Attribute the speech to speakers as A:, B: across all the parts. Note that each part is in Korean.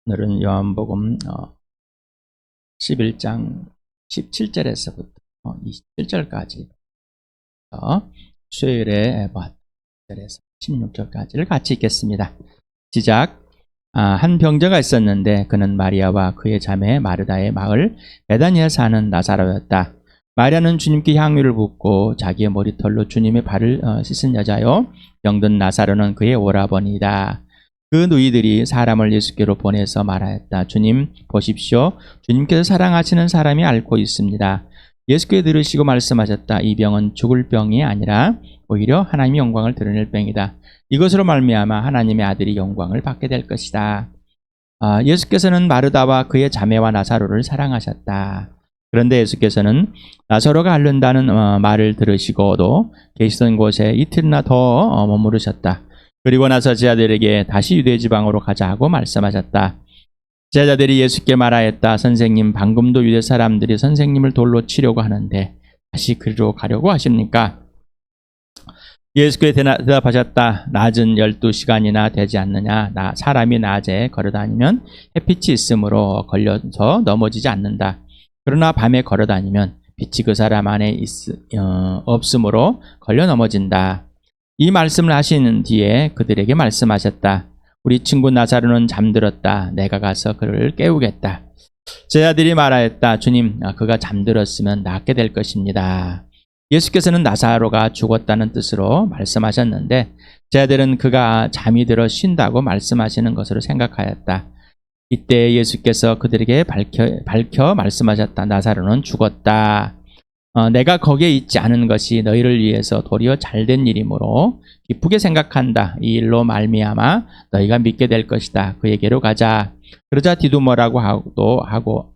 A: 오늘은 요한복음 11장 17절에서부터 27절까지 수요일에 8절에서 16절까지를 같이 읽겠습니다. 시작. 한 병자가 있었는데 그는 마리아와 그의 자매 마르다의 마을 베다니에 사는 나사로였다. 마리아는 주님께 향유를 붓고 자기의 머리털로 주님의 발을 씻은 여자요, 병든 나사로는 그의 오라버니이다. 그 누이들이 사람을 예수께로 보내서 말하였다. 주님, 보십시오. 주님께서 사랑하시는 사람이 앓고 있습니다. 예수께 들으시고 말씀하셨다. 이 병은 죽을 병이 아니라 오히려 하나님의 영광을 드러낼 병이다. 이것으로 말미암아 하나님의 아들이 영광을 받게 될 것이다. 예수께서는 마르다와 그의 자매와 나사로를 사랑하셨다. 그런데 예수께서는 나사로가 앓는다는 말을 들으시고도 계시던 곳에 이틀이나 더 머무르셨다. 그리고 나서 제자들에게 다시 유대 지방으로 가자 하고 말씀하셨다. 제자들이 예수께 말하였다. 선생님, 방금도 유대 사람들이 선생님을 돌로 치려고 하는데 다시 그리로 가려고 하십니까? 예수께서 대답하셨다. 낮은 12시간이나 되지 않느냐? 사람이 낮에 걸어다니면 햇빛이 있으므로 걸려서 넘어지지 않는다. 그러나 밤에 걸어다니면 빛이 그 사람 안에 없으므로 걸려 넘어진다. 이 말씀을 하시는 뒤에 그들에게 말씀하셨다. 우리 친구 나사로는 잠들었다. 내가 가서 그를 깨우겠다. 제자들이 말하였다. 주님, 그가 잠들었으면 낫게 될 것입니다. 예수께서는 나사로가 죽었다는 뜻으로 말씀하셨는데 제자들은 그가 잠이 들어 쉰다고 말씀하시는 것으로 생각하였다. 이때 예수께서 그들에게 밝혀 말씀하셨다. 나사로는 죽었다. 내가 거기에 있지 않은 것이 너희를 위해서 도리어 잘된 일이므로 기쁘게 생각한다. 이 일로 말미암아 너희가 믿게 될 것이다. 그에게로 가자. 그러자 디두머라고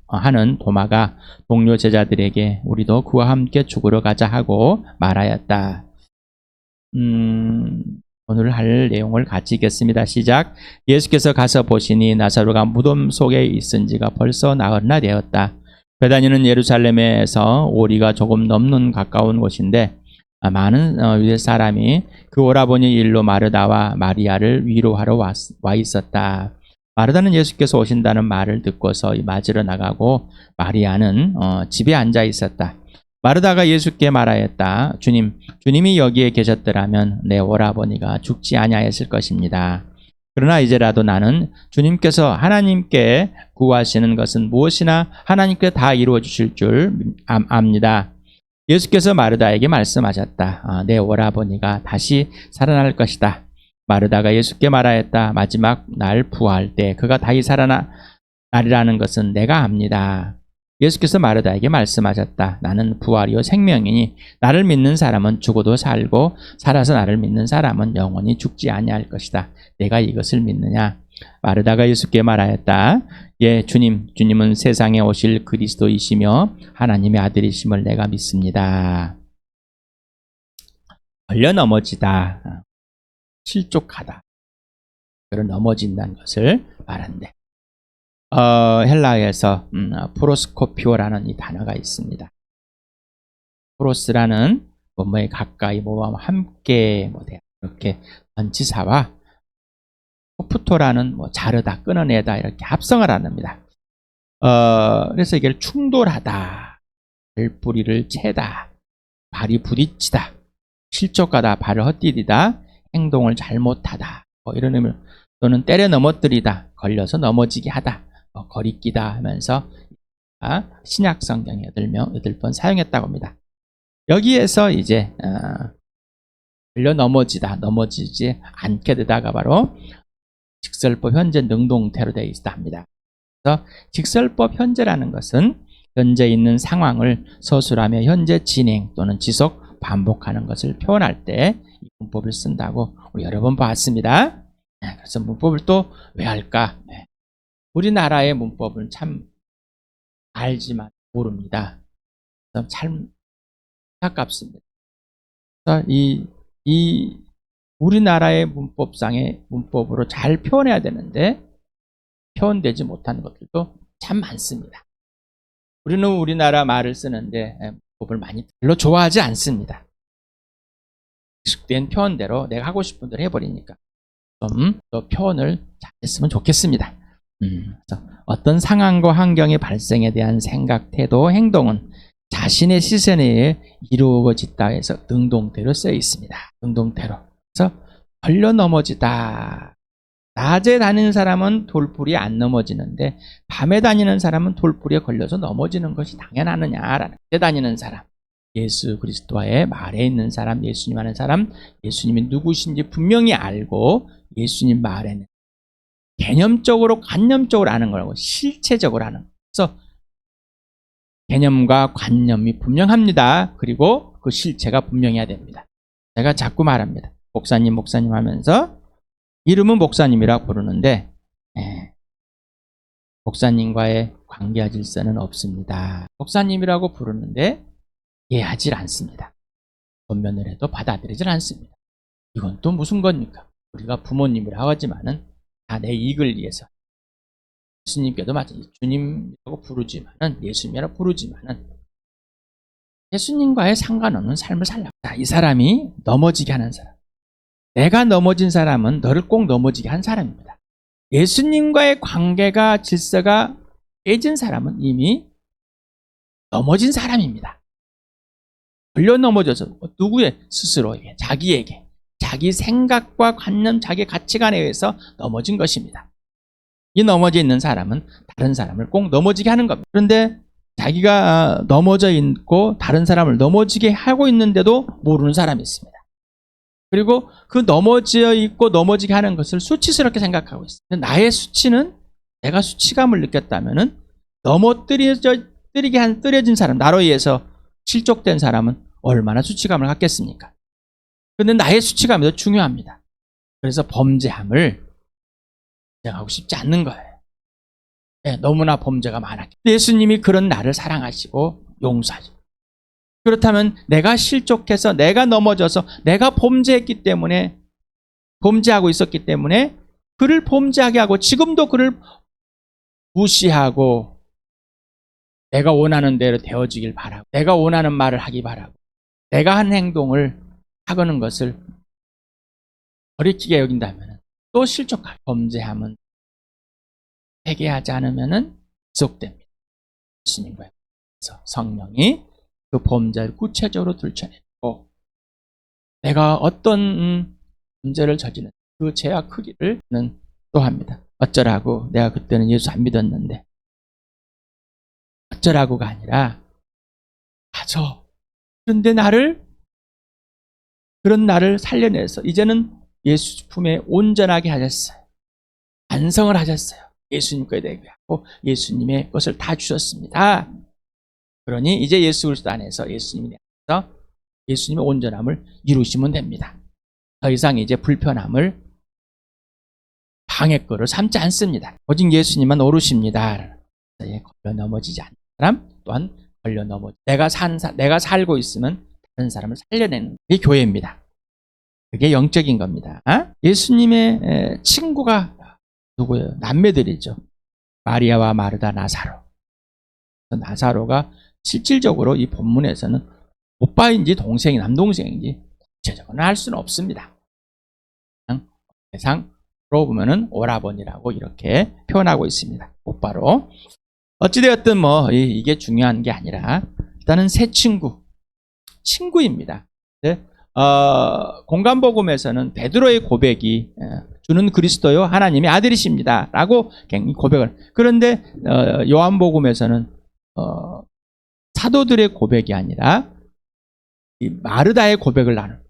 A: 하는 도마가 동료 제자들에게 우리도 그와 함께 죽으러 가자 하고 말하였다. 오늘 할 내용을 같이 읽겠습니다. 시작. 예수께서 가서 보시니 나사로가 무덤 속에 있은 지가 벌써 나흘이나 되었다. 베다니는 예루살렘에서 오리가 조금 넘는 가까운 곳인데 많은 유대 사람이 그 오라버니 일로 마르다와 마리아를 위로하러 와 있었다. 마르다는 예수께서 오신다는 말을 듣고서 맞으러 나가고 마리아는 집에 앉아 있었다. 마르다가 예수께 말하였다. 주님이 여기에 계셨더라면 내 오라버니가 죽지 아니하였을 것입니다. 그러나 이제라도 나는 주님께서 하나님께 구하시는 것은 무엇이나 하나님께 다 이루어 주실 줄 압니다. 예수께서 마르다에게 말씀하셨다. 내 오라버니가 다시 살아날 것이다. 마르다가 예수께 말하였다. 마지막 날 부활할 때 그가 다시 살아나리라는 것은 내가 압니다. 예수께서 마르다에게 말씀하셨다. 나는 부활이요 생명이니 나를 믿는 사람은 죽어도 살고 살아서 나를 믿는 사람은 영원히 죽지 아니할 것이다. 내가 이것을 믿느냐? 마르다가 예수께 말하였다. 예, 주님은 세상에 오실 그리스도이시며 하나님의 아들이심을 내가 믿습니다. 걸려 넘어지다, 실족하다, 그런 넘어진다는 것을 말한대. 헬라어에서 프로스코피오라는 이 단어가 있습니다. 프로스라는 뭐뭐에 가까이 뭐와 함께 이렇게 전치사와 코프토라는 자르다, 끊어내다 이렇게 합성을 합니다. 그래서 이게 충돌하다, 발뿌리를 채다, 발이 부딪히다, 실족하다, 발을 헛디디다, 행동을 잘못하다, 이런 의미, 또는 때려 넘어뜨리다, 걸려서 넘어지게 하다, 거리끼다 하면서 신약 성경에 8번 사용했다고 합니다. 여기에서 이제 걸려 넘어지지 않게 되다가 바로 직설법 현재 능동태로 되어 있다 합니다. 그래서 직설법 현재라는 것은 현재 있는 상황을 서술하며 현재 진행 또는 지속 반복하는 것을 표현할 때 이 문법을 쓴다고 우리 여러 번 봤습니다. 그래서 문법을 또 왜 할까? 우리나라의 문법은 참 알지만 모릅니다. 참 안타깝습니다. 그래서 이 우리나라의 문법상의 문법으로 잘 표현해야 되는데 표현되지 못하는 것들도 참 많습니다. 우리는 우리나라 말을 쓰는데 문법을 별로 좋아하지 않습니다. 익숙된 표현대로 내가 하고 싶은 대로 해버리니까 좀 더 표현을 잘했으면 좋겠습니다. 그래서 어떤 상황과 환경의 발생에 대한 생각, 태도, 행동은 자신의 시선에 의해 이루어졌다 해서 능동태로 쓰여 있습니다. 능동태로. 그래서 걸려 넘어지다. 낮에 다니는 사람은 돌풀이 안 넘어지는데 밤에 다니는 사람은 돌풀이에 걸려서 넘어지는 것이 당연하느냐라는. 낮에 다니는 사람, 예수 그리스도와의 말에 있는 사람, 예수님 하는 사람, 예수님이 누구신지 분명히 알고 예수님 말에는 개념적으로 관념적으로 아는 거라고, 실체적으로 아는 거예요. 그래서 개념과 관념이 분명합니다. 그리고 그 실체가 분명해야 됩니다. 제가 자꾸 말합니다. 목사님 하면서 이름은 목사님이라고 부르는데 목사님과의 관계와 질서는 없습니다. 목사님이라고 부르는데 이해하지 않습니다. 권면을 해도 받아들이질 않습니다. 이건 또 무슨 겁니까? 우리가 부모님이라고 하지만은 다 내 이익을 위해서. 예수님께도 마찬가지. 주님이라고 부르지만은, 예수님이라고 부르지만은 예수님과의 상관없는 삶을 살라. 이 사람이 넘어지게 하는 사람. 내가 넘어진 사람은 너를 꼭 넘어지게 한 사람입니다. 예수님과의 관계가, 질서가 깨진 사람은 이미 넘어진 사람입니다. 걸려 넘어져서 누구의? 스스로에게, 자기에게, 자기 생각과 관념, 자기 가치관에 의해서 넘어진 것입니다. 이 넘어져 있는 사람은 다른 사람을 꼭 넘어지게 하는 겁니다. 그런데 자기가 넘어져 있고 다른 사람을 넘어지게 하고 있는데도 모르는 사람이 있습니다. 그리고 그 넘어져 있고 넘어지게 하는 것을 수치스럽게 생각하고 있습니다. 나의 수치는, 내가 수치감을 느꼈다면은 떨어진 사람, 나로 의해서 실족된 사람은 얼마나 수치감을 갖겠습니까? 그런데 나의 수치감이 더 중요합니다. 그래서 범죄함을 인정하고 싶지 않는 거예요. 너무나 범죄가 많았기 때문에. 예수님이 그런 나를 사랑하시고 용서하시고, 그렇다면 내가 실족해서, 내가 넘어져서, 내가 범죄했기 때문에, 범죄하고 있었기 때문에 그를 범죄하게 하고 지금도 그를 무시하고 내가 원하는 대로 되어지길 바라고, 내가 원하는 말을 하기 바라고, 내가 한 행동을 하고는 것을 거리끼게 여긴다면 또 실족할. 범죄함은 회개하지 않으면 지속됩니다. 예수님과 성령이 그 범죄를 구체적으로 들춰내고, 내가 어떤 범죄를 저지른 그 죄와 크기를 또 합니다. 어쩌라고, 내가 그때는 예수 안 믿었는데, 어쩌라고가 아니라 맞아. 그런데 그런 나를 살려내서 이제는 예수 품에 온전하게 하셨어요. 반성을 하셨어요. 예수님께 대하고 예수님의 것을 다 주셨습니다. 그러니 이제 예수 그리스도 안에서, 예수님이 안에서 예수님의 온전함을 이루시면 됩니다. 더 이상 이제 불편함을 방해거를 삼지 않습니다. 오직 예수님만 오르십니다. 걸려 넘어지지 않는 사람 또한 걸려 넘어지. 내가 살고 있으면 다른 사람을 살려내는 게 교회입니다. 그게 영적인 겁니다. 예수님의 친구가 누구예요? 남매들이죠. 마리아와 마르다, 나사로. 나사로가 실질적으로 이 본문에서는 오빠인지 동생이, 남동생인지 구체적으로 알 수는 없습니다. 대상으로 보면은 오라버니라고 이렇게 표현하고 있습니다. 오빠로. 어찌되었든 이게 중요한 게 아니라 일단은 새 친구입니다. 공간복음에서는 베드로의 고백이 주는 그리스도요 하나님의 아들이십니다 라고 고백을. 그런데 요한복음에서는 사도들의 고백이 아니라 이 마르다의 고백을 나눈.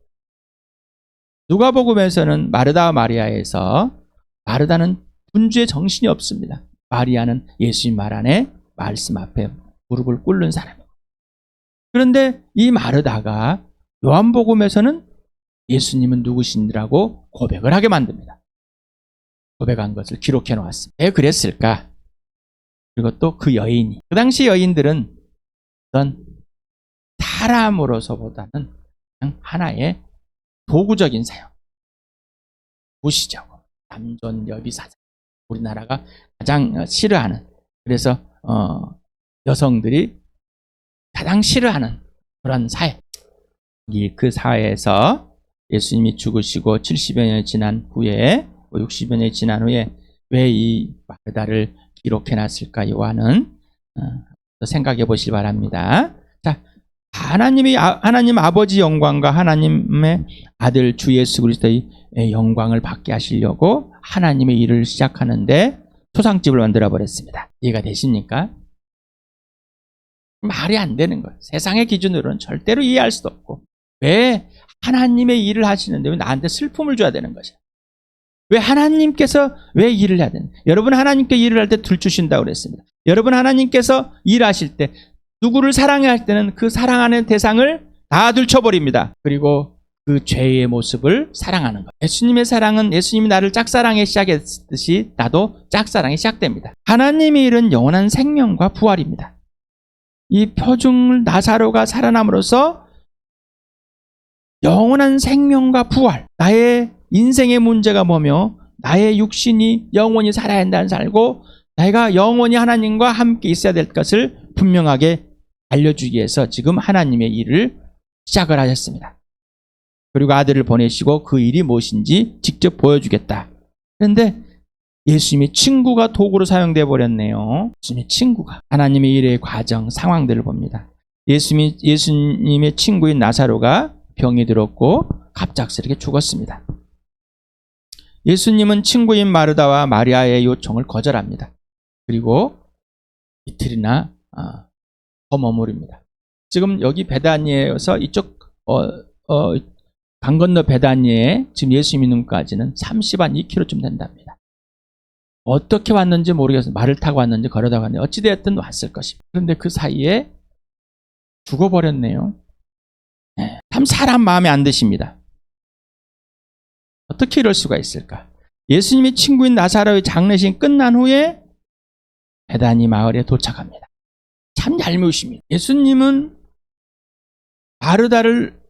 A: 누가복음에서는 마르다와 마리아에서 마르다는 분주의 정신이 없습니다. 마리아는 예수님 말 안에, 말씀 앞에 무릎을 꿇는 사람이고. 그런데 이 마르다가 요한복음에서는 예수님은 누구신지라고 고백을 하게 만듭니다. 고백한 것을 기록해 놓았습니다. 왜 그랬을까? 그리고 또 그 여인이, 그 당시 여인들은 어떤 사람으로서보다는 그냥 하나의 도구적인 사용, 무시적으로 남존 여비사상, 우리나라가 가장 싫어하는, 그래서 여성들이 가장 싫어하는 그런 사회. 그 사회에서 예수님이 죽으시고 70여 년이 지난 후에, 60여 년이 지난 후에 왜 이 마르다를 기록해놨을까요? 하는 생각해 보시기 바랍니다. 자, 하나님 아버지 영광과 하나님의 아들 주 예수 그리스도의 영광을 받게 하시려고 하나님의 일을 시작하는데 초상집을 만들어 버렸습니다. 이해가 되십니까? 말이 안 되는 거예요. 세상의 기준으로는 절대로 이해할 수도 없고, 왜 하나님의 일을 하시는데 왜 나한테 슬픔을 줘야 되는 거죠? 왜 하나님께서 왜 일을 해야 되는? 여러분 하나님께 일을 할 때 둘 주신다고 그랬습니다. 여러분 하나님께서 일하실 때 누구를 사랑해야 할 때는 그 사랑하는 대상을 다 들춰버립니다. 그리고 그 죄의 모습을 사랑하는 거예요. 예수님의 사랑은 예수님이 나를 짝사랑에 시작했듯이 나도 짝사랑이 시작됩니다. 하나님의 일은 영원한 생명과 부활입니다. 이 표중 나사로가 살아남으로써 영원한 생명과 부활, 나의 인생의 문제가 뭐며 나의 육신이 영원히 살아야 한다는 살고 내가 영원히 하나님과 함께 있어야 될 것을 분명하게 알려주기 위해서 지금 하나님의 일을 시작을 하셨습니다. 그리고 아들을 보내시고 그 일이 무엇인지 직접 보여주겠다. 그런데 예수님의 친구가 도구로 사용되어 버렸네요. 예수님의 친구가 하나님의 일의 과정, 상황들을 봅니다. 예수님의 친구인 나사로가 병이 들었고 갑작스럽게 죽었습니다. 예수님은 친구인 마르다와 마리아의 요청을 거절합니다. 그리고 이틀이나 더 머무릅니다. 지금 여기 베다니에서 이쪽 강 건너 베다니에 지금 예수님 있는 곳까지는 30한 2km쯤 된답니다. 어떻게 왔는지 모르겠어요. 말을 타고 왔는지 걸어다 왔는지 어찌되었든 왔을 것입니다. 그런데 그 사이에 죽어버렸네요. 참 사람 마음에 안 드십니다. 어떻게 이럴 수가 있을까? 예수님의 친구인 나사로의 장례식 끝난 후에 베다니 마을에 도착합니다. 참 얄미우십니다. 예수님은 마르다를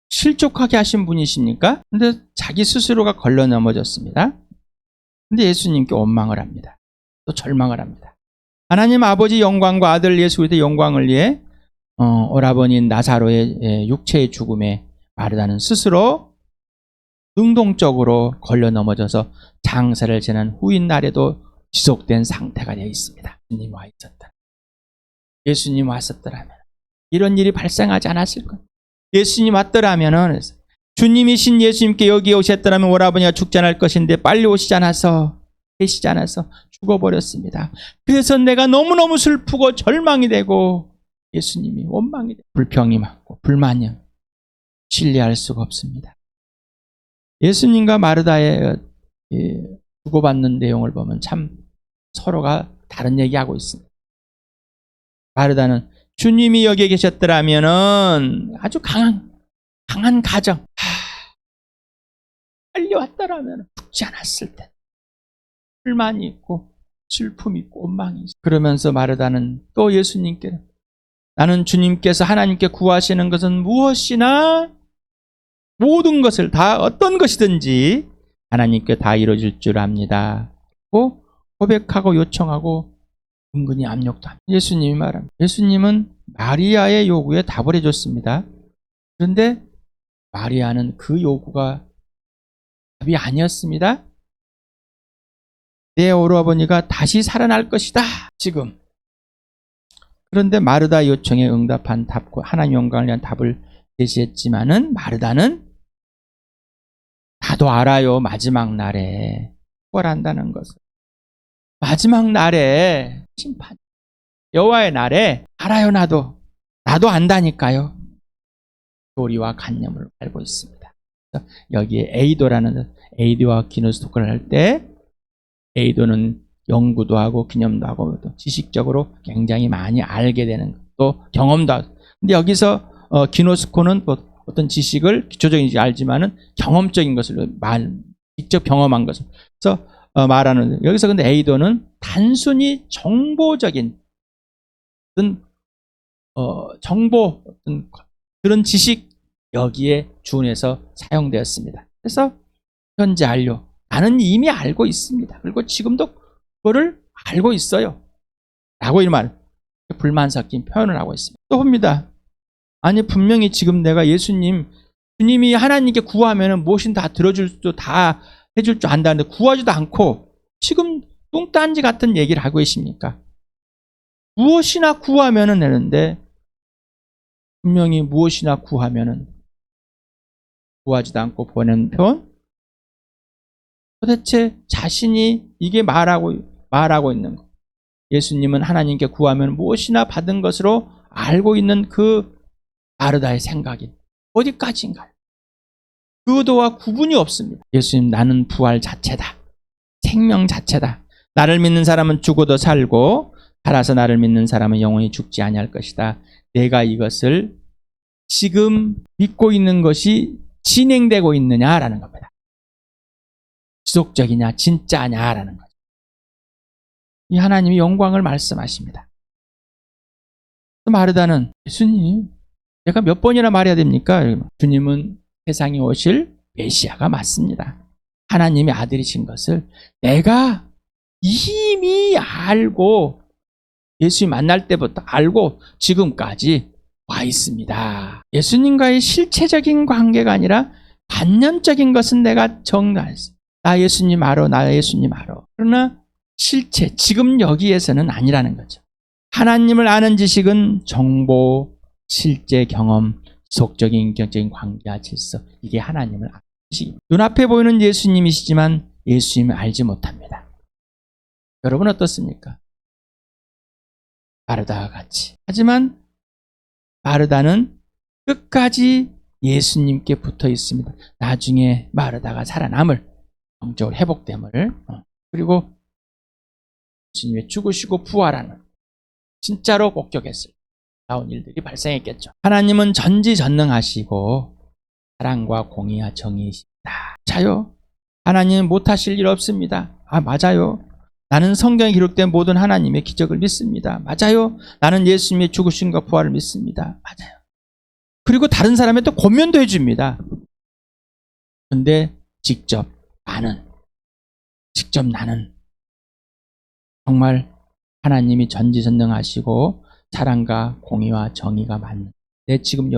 A: 실족하게 하신 분이십니까? 근데 자기 스스로가 걸려 넘어졌습니다. 근데 예수님께 원망을 합니다. 또 절망을 합니다. 하나님 아버지 영광과 아들 예수 그리스도의 영광을 위해 오라버니인 나사로의 육체의 죽음에 마르다는 스스로 능동적으로 걸려 넘어져서 장사를 지난 후인 날에도 지속된 상태가 되어 있습니다. 예수님 와 있었다. 예수님 왔었더라면 이런 일이 발생하지 않았을 거예요. 예수님 왔더라면 주님이신 예수님께 여기에 오셨더라면 오라버니가 죽지 않을 것인데 빨리 오시지 않아서 계시지 않아서 죽어버렸습니다. 그래서 내가 너무너무 슬프고 절망이 되고 예수님이 원망이 되고 불평이 많고 불만이 신뢰할 수가 없습니다. 예수님과 마르다의 주고받는 내용을 보면 참 서로가 다른 얘기하고 있습니다. 마르다는 주님이 여기에 계셨더라면 아주 강한 가정, 빨리 왔더라면 죽지 않았을 텐데 불만이 있고 슬픔이 있고 원망이 있어. 그러면서 마르다는 또 예수님께 나는 주님께서 하나님께 구하시는 것은 무엇이나 모든 것을 다 어떤 것이든지 하나님께 다 이루어질 줄 압니다. 고백하고 요청하고 은근히 압력도 합니다. 예수님이 말합니다. 예수님은 마리아의 요구에 답을 해줬습니다. 그런데 마리아는 그 요구가 답이 아니었습니다. 내 오라버니가 다시 살아날 것이다. 지금. 그런데 마르다 요청에 응답한 답과 하나님 영광을 위한 답을 제시했지만은 마르다는 나도 알아요. 마지막 날에 부활한다는 것을. 마지막 날에 심판. 여호와의 날에 알아요. 나도 안다니까요. 교리와 관념을 알고 있습니다. 여기에 에이도와 기노스토크를 할 때 에이도는 연구도 하고 기념도 하고 또 지식적으로 굉장히 많이 알게 되는 또 경험도 하고. 근데 여기서 기노스코는 어떤 지식을 기초적인지 알지만은 경험적인 것을 직접 경험한 것을 그래서 말하는 여기서 근데 에이도는 단순히 정보적인 어떤 정보 어떤 그런 지식 여기에 준해서 사용되었습니다. 그래서 현재 알려 나는 이미 알고 있습니다. 그리고 지금도 그거를 알고 있어요. 라고 이런 말 불만 섞인 표현을 하고 있습니다. 또 봅니다. 아니 분명히 지금 내가 주님이 하나님께 구하면은 무엇인 다 들어줄 수 다 해줄 줄 안다는데 구하지도 않고 지금 뚱딴지 같은 얘기를 하고 계십니까? 무엇이나 구하면은 되는데 분명히 무엇이나 구하면은 구하지도 않고 보낸 편? 도대체 자신이 이게 말하고 있는 것. 예수님은 하나님께 구하면 무엇이나 받은 것으로 알고 있는 그 마르다의 생각이 어디까지인가요? 그 의도와 구분이 없습니다. 예수님, 나는 부활 자체다. 생명 자체다. 나를 믿는 사람은 죽어도 살고 살아서 나를 믿는 사람은 영원히 죽지 아니할 것이다. 내가 이것을 지금 믿고 있는 것이 진행되고 있느냐라는 겁니다. 지속적이냐 진짜냐라는 거죠. 이 하나님이 영광을 말씀하십니다. 마르다는 예수님, 내가 몇 번이나 말해야 됩니까? 주님은 세상에 오실 메시아가 맞습니다. 하나님의 아들이신 것을 내가 이미 알고 예수님 만날 때부터 알고 지금까지 와 있습니다. 예수님과의 실체적인 관계가 아니라 관념적인 것은 내가 정리했습니다. 나 예수님 알아, 나 예수님 알아. 그러나 실체, 지금 여기에서는 아니라는 거죠. 하나님을 아는 지식은 정보, 실제 경험, 지속적인 인격적인 관계와 질서, 이게 하나님을 아는 지식입니다. 눈앞에 보이는 예수님이시지만 예수님을 알지 못합니다. 여러분 어떻습니까? 마르다와 같이. 하지만 마르다는 끝까지 예수님께 붙어 있습니다. 나중에 마르다가 살아남을, 영적으로 회복됨을, 그리고 예수님이 죽으시고 부활하는 진짜로 복격했을 나온 일들이 발생했겠죠. 하나님은 전지전능하시고 사랑과 공의와 정의이십니다. 자요. 하나님은 못하실 일 없습니다. 맞아요. 나는 성경에 기록된 모든 하나님의 기적을 믿습니다. 맞아요. 나는 예수님의 죽으심과 부활을 믿습니다. 맞아요. 그리고 다른 사람의 또 권면도 해줍니다. 근데 직접 나는 정말 하나님이 전지전능하시고 사랑과 공의와 정의가 맞는 지금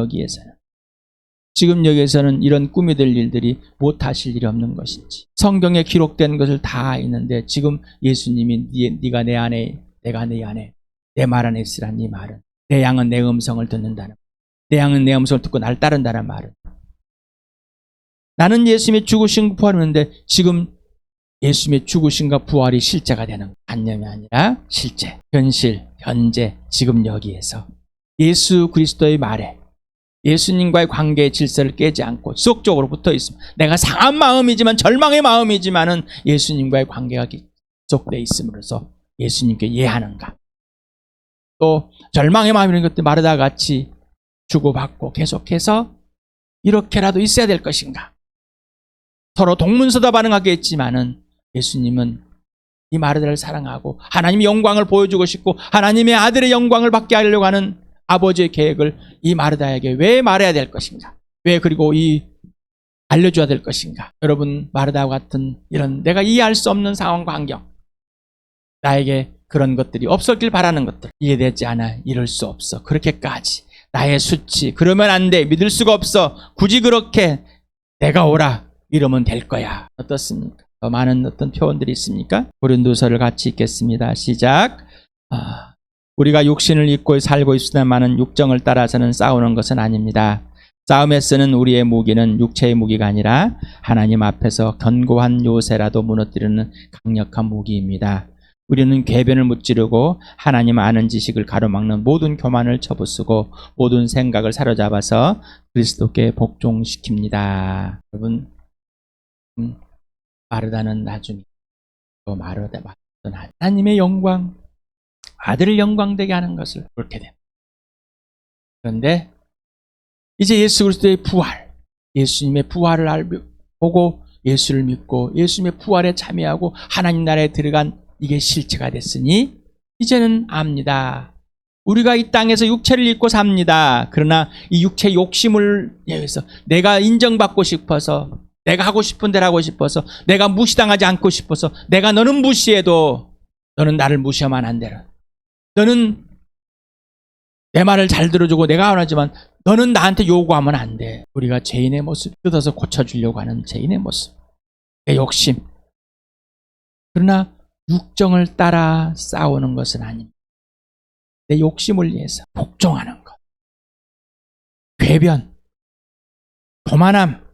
A: 여기에서는 이런 꿈이 될 일들이 못하실 일이 없는 것인지, 성경에 기록된 것을 다 있는데 지금 예수님이 네가 내 안에 내가 네 안에 내 말 안에 있으란 이 말은, 내 양은 내 음성을 듣는다는, 내 양은 내 음성을 듣고 나를 따른다는 말은, 나는 예수님의 죽으신 부활이었는데 지금 예수님의 죽으심과 부활이 실제가 되는, 관념이 아니라 실제, 현실, 현재, 지금 여기에서 예수 그리스도의 말에 예수님과의 관계의 질서를 깨지 않고 지속적으로 붙어 있습니다. 내가 상한 마음이지만, 절망의 마음이지만은 예수님과의 관계가 지속되어 있음으로써 예수님께 예하는가, 또 절망의 마음이라는 것도 마르다와 같이 주고받고 계속해서 이렇게라도 있어야 될 것인가, 서로 동문서답 반응하겠지만은 예수님은 이 마르다를 사랑하고 하나님의 영광을 보여주고 싶고 하나님의 아들의 영광을 받게 하려고 하는 아버지의 계획을 이 마르다에게 왜 말해야 될 것인가, 왜 그리고 알려줘야 될 것인가. 여러분, 마르다와 같은 이런 내가 이해할 수 없는 상황과 환경, 나에게 그런 것들이 없었길 바라는 것들, 이해되지 않아, 이럴 수 없어, 그렇게까지 나의 수치, 그러면 안 돼, 믿을 수가 없어, 굳이 그렇게 내가 오라 이러면 될 거야. 어떻습니까? 더 많은 어떤 표현들이 있습니까? 고린도서를 같이 읽겠습니다. 시작. 우리가 육신을 입고 살고 있으나마는 육정을 따라서는 싸우는 것은 아닙니다. 싸움에 쓰는 우리의 무기는 육체의 무기가 아니라 하나님 앞에서 견고한 요새라도 무너뜨리는 강력한 무기입니다. 우리는 궤변을 무찌르고 하나님 아는 지식을 가로막는 모든 교만을 쳐부수고 모든 생각을 사로잡아서 그리스도께 복종시킵니다. 여러분, 마르다는 나중에 또 마르다는 하나님의 영광, 아들을 영광되게 하는 것을 그렇게 됩니다. 그런데 이제 예수 그리스도의 부활, 예수님의 부활을 보고 예수를 믿고 예수님의 부활에 참여하고 하나님 나라에 들어간 이게 실체가 됐으니 이제는 압니다. 우리가 이 땅에서 육체를 입고 삽니다. 그러나 이 육체 욕심을 위해서 내가 인정받고 싶어서, 내가 하고 싶은 대로 하고 싶어서, 내가 무시당하지 않고 싶어서, 내가 너는 무시해도 너는 나를 무시하면 안 되라, 너는 내 말을 잘 들어주고 내가 원하지만 너는 나한테 요구하면 안 돼. 우리가 죄인의 모습, 뜯어서 고쳐주려고 하는 죄인의 모습, 내 욕심. 그러나 육정을 따라 싸우는 것은 아닙니다. 내 욕심을 위해서 복종하는 것. 궤변, 교만함,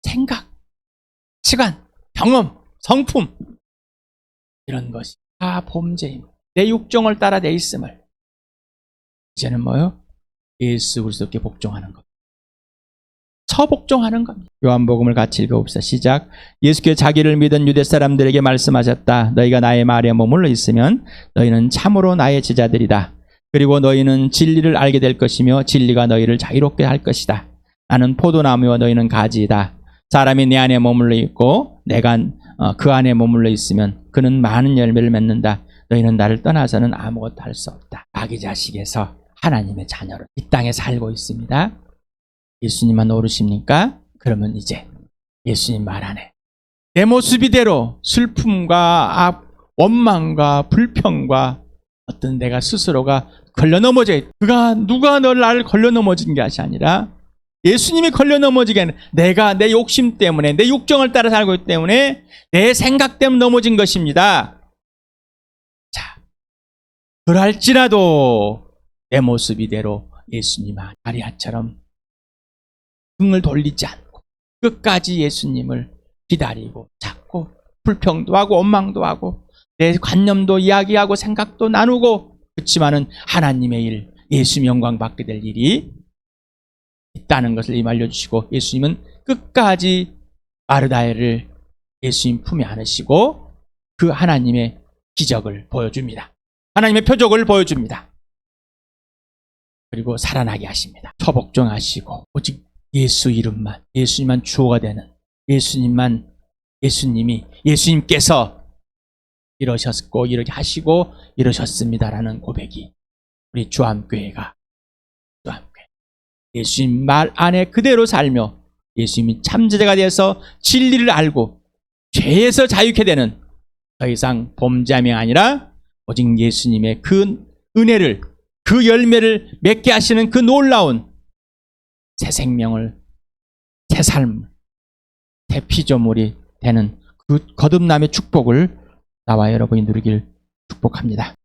A: 생각, 시간, 경험, 성품, 이런 것이 다 범죄입니다. 내 육정을 따라 내 있음을 이제는 뭐요? 예수 그리스도께 복종하는 것. 처복종하는 겁니다. 요한복음을 같이 읽어봅시다. 시작. 예수께 자기를 믿은 유대 사람들에게 말씀하셨다. 너희가 나의 말에 머물러 있으면 너희는 참으로 나의 제자들이다. 그리고 너희는 진리를 알게 될 것이며 진리가 너희를 자유롭게 할 것이다. 나는 포도나무와 너희는 가지이다. 사람이 내 안에 머물러 있고 내가 그 안에 머물러 있으면 그는 많은 열매를 맺는다. 너희는 나를 떠나서는 아무것도 할 수 없다. 마귀 자식에서 하나님의 자녀로 이 땅에 살고 있습니다. 예수님만 모르십니까? 그러면 이제 예수님 말 안에 내 모습 이대로 슬픔과 원망과 불평과 어떤 내가 스스로가 걸려 넘어져 있다. 누가 날 걸려 넘어진 것이 아니라 예수님이 걸려 넘어지게 하는, 내가 내 욕심 때문에 내 육정을 따라 살고 있기 때문에 내 생각 때문에 넘어진 것입니다. 자, 그럴지라도 내 모습 이대로 예수님 마리아처럼 등을 돌리지 않고 끝까지 예수님을 기다리고 찾고 불평도 하고 원망도 하고 내 관념도 이야기하고 생각도 나누고, 그렇지만은 하나님의 일, 예수님 영광 받게 될 일이 있다는 것을 알려주시고, 예수님은 끝까지 마르다를 예수님 품에 안으시고 그 하나님의 기적을 보여줍니다. 하나님의 표적을 보여줍니다. 그리고 살아나게 하십니다. 처복종하시고 오직 예수 이름만, 예수님만 주어가 되는, 예수님께서 이러셨고 이렇게 하시고 이러셨습니다라는 고백이 우리 주암교회가 예수님 말 안에 그대로 살며 예수님이 참제자가 되어서 진리를 알고 죄에서 자유케 되는, 더 이상 범죄함이 아니라 오직 예수님의 그 은혜를, 그 열매를 맺게 하시는 그 놀라운 새 생명을, 새 삶, 새 피조물이 되는 그 거듭남의 축복을 나와 여러분이 누리길 축복합니다.